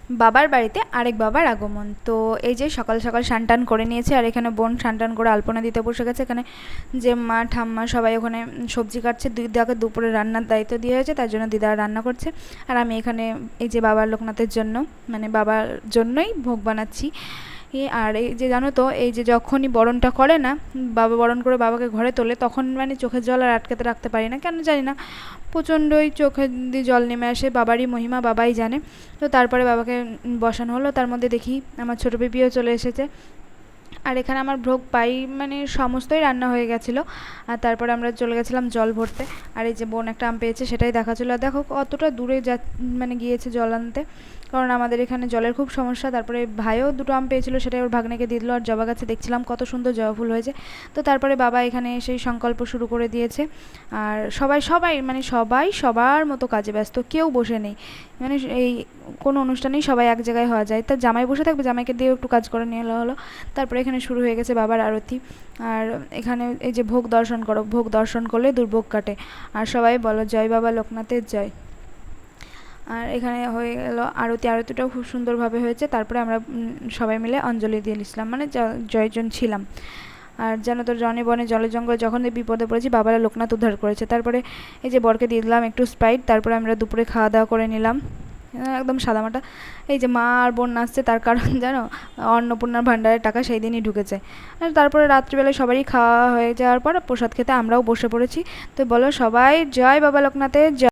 বাবার বাড়িতে আরেক বাবার আগমন। তো এই যে সকাল সকাল স্নান করে নিয়েছে, আর এখানে বোন স্নান করে আলপনা দিতে বসে গেছে। এখানে যে মা ঠাম্মা সবাই ওখানে সবজি কাটছে, দিদাকে দুপুরে রান্নার দায়িত্ব দিয়ে হয়েছে, তার জন্য দিদা রান্না করছে। আর আমি এখানে এই যে বাবার লোকনাথের জন্য, মানে বাবার জন্যই ভোগ বানাচ্ছি। আর এই যে জানো তো, এই যে যখনই বরণটা করে না, বাবা বরণ করে বাবাকে ঘরে তোলে, তখন মানে চোখের জল আর আটকাতে রাখতে পারি না, কেন জানি না, প্রচণ্ডই চোখে দিয়ে জল নেমে আসে। বাবারই মহিমা বাবাই জানে। তো তারপরে বাবাকে বসানো হলো, তার মধ্যে দেখি আমার ছোটো পিপিও চলে এসেছে। আর এখানে আমার ভোগ পাই মানে সমস্তই রান্না হয়ে গেছিলো। আর তারপরে আমরা চলে গেছিলাম জল ভরতে। আর এই যে বোন একটা আম পেয়েছে, সেটাই দেখাচ্ছিলো। আর দেখো কতটা দূরে মানে গিয়েছে জল আনতে, কারণ আমাদের এখানে জলের খুব সমস্যা। তারপরে ভাইও দুটো আম পেয়েছিলো, সেটাই ওর ভাগ্নেকে দিয়ে দিল। আর জবা গাছে দেখছিলাম কত সুন্দর জবা ফুল হয়েছে। তো তারপরে বাবা এখানে সেই সংকল্প শুরু করে দিয়েছে। আর সবাই সবাই মানে সবাই সবার মতো কাজে ব্যস্ত, কেউ বসে নেই। মানে এই কোনো অনুষ্ঠানেই সবাই এক জায়গায় হওয়া যায়। তা জামাই বসে থাকবে, জামাইকে দিয়ে একটু কাজ করে নিয়ে হলো। তারপরে এখানে শুরু হয়ে গেছে বাবার আরতি। আর এখানে এই যে ভোগ দর্শন করো, ভোগ দর্শন করলে দুর্ভোগ কাটে। আর সবাই বলো জয় বাবা লোকনাথের জয়। আর এখানে হয়ে গেল আরতি, আরতিটাও খুব সুন্দরভাবে হয়েছে। তারপরে আমরা সবাই মিলে অঞ্জলি দিয়ে নিয়েছিলাম, মানে জয়জন ছিলাম। আর জানো তো, জনে বনে জলে জঙ্গলে যখন বিপদে পড়েছি, বাবারা লোকনাথ উদ্ধার করেছে। তারপরে এই যে বরকে দিয়ে দিলাম একটু স্প্রাইট। তারপরে আমরা দুপুরে খাওয়া দাওয়া করে নিলাম একদম সাদামাটা। এই যে মা আর বোন নাচছে, তার কারণ জানো, অন্নপূর্ণার ভাণ্ডারের টাকা সেই দিনই ঢুকেছে। আর তারপরে রাত্রিবেলায় সবারই খাওয়া হয়ে যাওয়ার পর প্রসাদ খেতে আমরাও বসে পড়েছি। তো বলো সবাই জয় বাবা লোকনাথের জয়।